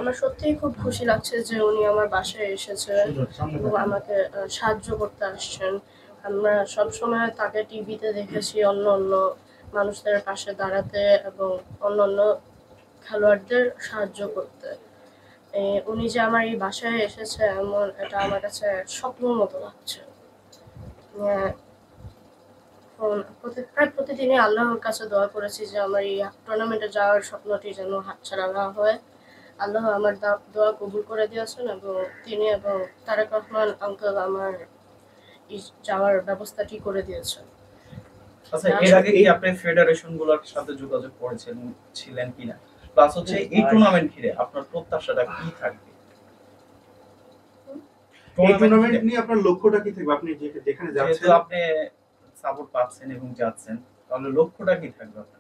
আমার সত্যিই খুব খুশি লাগছে যে উনি আমার বাসায় এসেছে এবং আমাকে সাহায্য করতে আসছেন। আমরা সবসময় তাকে টিভিতে দেখেছি অন্য অন্য মানুষদের পাশে দাঁড়াতে এবং অন্যান্য খেলোয়াড়দের সাহায্য করতে। উনি যে আমার এই বাসায় এসেছে এটা আমার কাছে স্বপ্নের মতো লাগছে। প্রায় প্রতিদিনই আল্লাহর কাছে দোয়া করেছি যে আমার এই টুর্নামেন্টে যাওয়ার স্বপ্নটি যেন হাতছাড়া না হয়। আল্লাহ আমার দোয়া কবুল করে দিয়েছেন এবং তিনি এবং তারেক রহমান আঙ্কেল আমার যাওয়ার ব্যবস্থাটি করে দিয়েছেন। আচ্ছা, এর আগে কি আপনি ফেডারেশন গুলোর সাথে যোগাযোগ ছিলেন কিনা, প্লাস হচ্ছে এই টুর্নামেন্ট ঘিরে আপনার প্রত্যাশাটা কি থাকবে? এই টুর্নামেন্ট নিয়ে আপনার লক্ষ্যটা কি থাকবে? আপনি যেখানে যাচ্ছেন, আপনি সাপোর্ট পাচ্ছেন এবং যাচ্ছেন, তাহলে লক্ষ্যটা কি থাকবে আপনার?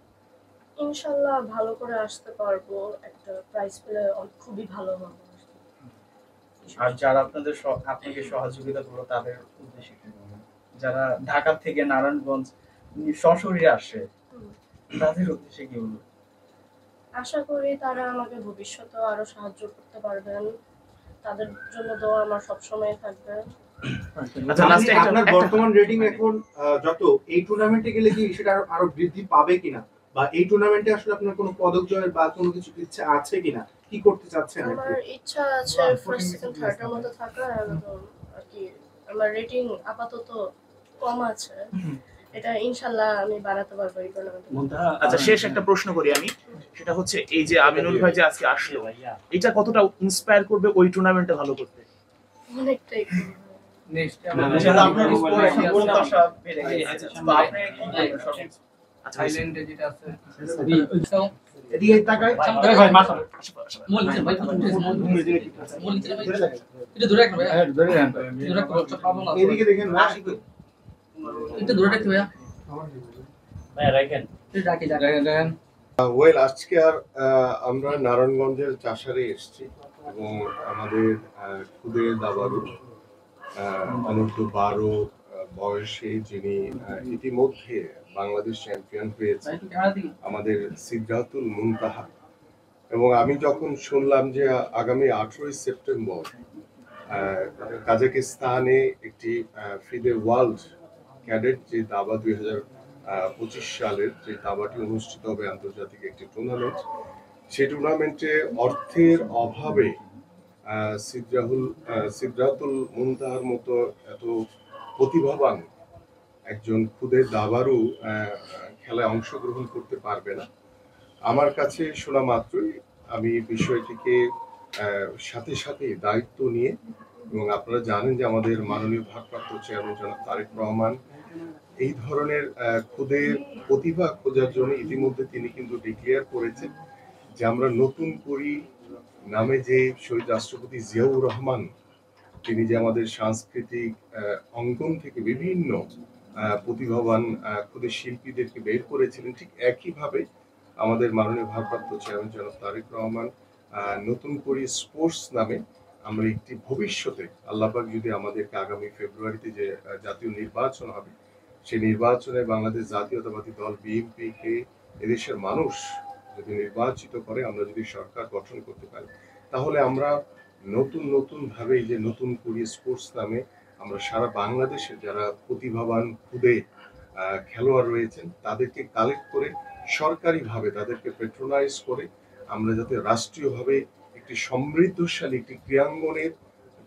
ইনশাআল্লাহ ভালো করে আসতে পারবো, একটা প্রাইজ পেলে খুবই ভালো হবে। আর যারা আপনাকে সহযোগিতা করলো তাদের উদ্দেশ্যে কি বলবেন? যারা ঢাকা থেকে নারায়ণগঞ্জ সশরীরে আসে তাদের উদ্দেশ্যে কি বলবেন? আশা করি তারা আমাকে ভবিষ্যতে আরো সাহায্য করতে পারবেন। তাদের জন্য দোয়া আমার সবসময় থাকবে। আপনার বর্তমান রেটিং এখন যত, এই টুর্নামেন্টে গেলে কি সেটা আরো বৃদ্ধি পাবে কিনা, বা এই টুর্নামেন্টে আসলে আপনার কোনো পদক জয়ের বা কোনো কিছু ইচ্ছা আছে কিনা, কি করতে চাচ্ছেন? আমার ইচ্ছা আছে ফার্স্ট সেকেন্ড থার্ড এর মধ্যে থাকার, এবং আর কি আমার রেটিং আপাতত কম আছে, এটা ইনশাআল্লাহ আমি বাড়াতে পারবো এই টুর্নামেন্টে। আচ্ছা, শেষ একটা প্রশ্ন করি আমি, সেটা হচ্ছে এই যে আমিনুল ভাই যে আজকে আসলো, এটা কতটা ইন্সপায়ার করবে ওই টুর্নামেন্টে ভালো করতে? অনেকটাই। থাইল্যান্ডে যেটা আছে এদিকে তাকাই ভাই, মাথা মূল নিচে ভাই, মূল নিচে ভাই, এটা ধরে রাখবে ভাই, ধরে রাখবে পাবো না, এদিকে দেখেন না, এটা ধরে রাখতে ভাই, ভাই রাখেন, এটা রাখেন। ওয়েল, আজকে আমরা নারায়ণগঞ্জের চাষারে এসেছি এবং আমাদের খুদে দাবারু অনূর্ধ্ব 12 বয়সে যিনি ইতিমধ্যে বাংলাদেশ চ্যাম্পিয়ন হয়েছে, আমাদের সিদ্রাতুল মুনতাহা। এবং আমি যখন শুনলাম যে আগামী 18 সেপ্টেম্বর কাজাকিস্তানে একটি ফিদে ওয়ার্ল্ড ক্যাডেট যে দাবা 2025 সালের যে দাবাটি অনুষ্ঠিত হবে, আন্তর্জাতিক একটি টুর্নামেন্ট, সেই টুর্নামেন্টে অর্থের অভাবে সিদ্রাতুল মুনতাহার মতো এত প্রতিভাবান একজন খুদে দাবারু খেলায় অংশগ্রহণ করতে পারবে না। আমার কাছে শোনা মাত্রই আমি বিষয়টিকে সাথে সাথে দায়িত্ব নিয়ে, এবং আপনারা জানেন যে আমাদের মাননীয় ভারপ্রাপ্ত চেয়ারম্যান জনাব তারেক রহমান এই ধরনের খুদে প্রতিভা খোঁজার জন্য ইতিমধ্যে তিনি কিন্তু ডিক্লেয়ার করেছেন যে আমরা নতুন করি নামে যে শহীদ রাষ্ট্রপতি জিয়াউর রহমান, তিনি যে আমাদের সাংস্কৃতিক অঙ্গন থেকে বিভিন্ন প্রতিভাবান খুদে শিল্পীদেরকে বের করেছিলেন, ঠিক একইভাবে আমাদের মাননীয় ভারপ্রাপ্ত চেয়ারম্যান জনাব তারেক রহমান নতুন করে স্পোর্টস নামে আমরা একটি ভবিষ্যতে, আল্লাহবাক যদি আমাদেরকে আগামী ফেব্রুয়ারিতে যে জাতীয় নির্বাচন হবে, সেই নির্বাচনে বাংলাদেশ জাতীয়তাবাদী দল বিএনপি কে এদেশের মানুষ যদি নির্বাচিত করে, আমরা যদি সরকার গঠন করতে পারি, তাহলে আমরা নতুন ভাবে এই যে নতুন করে স্পোর্টস নামে আমরা সারা বাংলাদেশে যারা প্রতিভাবান খুদে খেলোয়াড় রয়েছেন তাদেরকে কালেক্ট করে সরকারিভাবে তাদেরকে পেট্রোনাইজ করে আমরা যাতে রাষ্ট্রীয়ভাবে একটি সমৃদ্ধশালী একটি ক্রীড়াঙ্গনের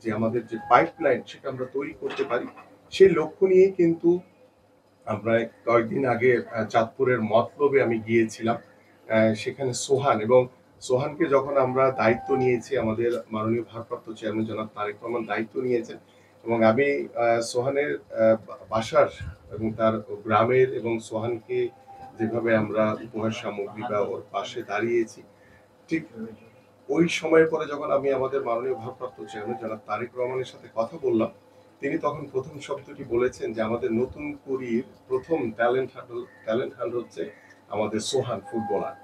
যে আমাদের যে পাইপলাইন সেটা আমরা তৈরি করতে পারি, সেই লক্ষ্য নিয়ে কিন্তু আমরা কয়েকদিন আগে চাঁদপুরের মতলবে আমি গিয়েছিলাম। সেখানে সোহানকে যখন আমরা দায়িত্ব নিয়েছি, আমাদের মাননীয় ভারপ্রাপ্ত চেয়ারম্যান জনাব তারেক রহমান দায়িত্ব নিয়েছেন, এবং আমি সোহানের বাসার এবং তার গ্রামের এবং সোহানকে যেভাবে আমরা উপহার সামগ্রী বা ওর পাশে দাঁড়িয়েছি, ঠিক ওই সময়ের পরে যখন আমি আমাদের মাননীয় ভারপ্রাপ্ত চেয়ারম্যান জনাব তারেক রহমানের সাথে কথা বললাম, তিনি তখন প্রথম শব্দটি বলেছেন যে আমাদের নতুন কুড়ির প্রথম ট্যালেন্ট হান্ট হচ্ছে আমাদের সোহান ফুটবলার।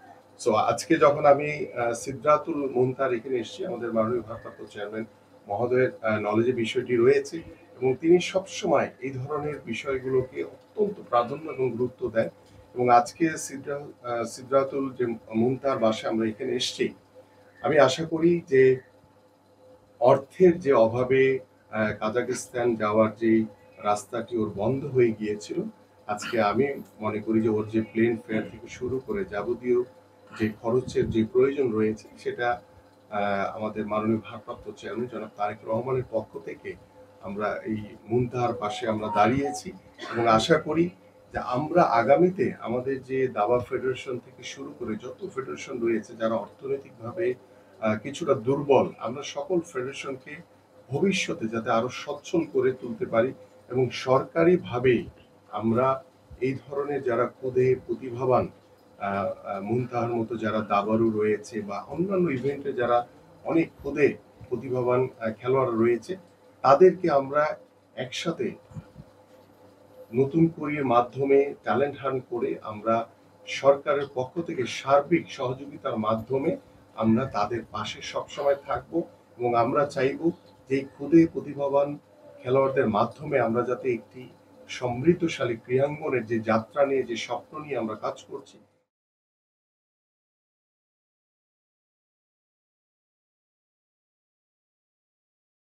সো আজকে যখন আমি সিদ্রাতুল মুনতাহার এখানে এসেছি, আমাদের মাননীয় ভারপ্রাপ্ত চেয়ারম্যান মহোদয়ের নলেজে বিষয়টি রয়েছে এবং তিনি সবসময় এই ধরনের বিষয়গুলোকে অত্যন্ত প্রাধান্য এবং গুরুত্ব দেন। এবং আজকে সিদ্রাতুল যে মুনতাহার বাসায় আমরা এখানে এসেছি, আমি আশা করি যে অর্থের যে অভাবে কাজাকিস্তান যাওয়ার যে রাস্তাটি ওর বন্ধ হয়ে গিয়েছিল, আজকে আমি মনে করি যে ওর যে প্লেন ফেয়ার থেকে শুরু করে যাবতীয় যে খরচের যে প্রয়োজন রয়েছে সেটা আমাদের মাননীয় ভারপ্রাপ্ত চেয়ারম্যান জনাব তারেক রহমানের পক্ষ থেকে আমরা এই মুনতাহার পাশে আমরা দাঁড়িয়েছি এবং আশা করি যে আমরা আগামীতে আমাদের যে দাবা ফেডারেশন থেকে শুরু করে যত ফেডারেশন রয়েছে যারা অর্থনৈতিকভাবে কিছুটা দুর্বল, আমরা সকল ফেডারেশনকে ভবিষ্যতে যাতে আরো সচ্ছল করে তুলতে পারি এবং সরকারিভাবে আমরা এই ধরনের যারা খুদে প্রতিভাবান মুনতাহার মতো যারা দাবারু রয়েছে বা অন্যান্য ইভেন্টে যারা অনেক খুদে প্রতিভাবান খেলোয়াড় রয়েছে তাদেরকে আমরা একসাথে নতুন করিয়ে মাধ্যমে ট্যালেন্ট হান্ট করে আমরা সরকারের পক্ষ থেকে সার্বিক সহযোগিতার মাধ্যমে আমরা তাদের পাশে সবসময় থাকব এবং আমরা চাইব যে খুদে প্রতিভাবান খেলোয়াড়দের মাধ্যমে আমরা যাতে একটি সমৃদ্ধশালী ক্রীড়াঙ্গনের যে যাত্রা নিয়ে যে স্বপ্ন নিয়ে আমরা কাজ করছি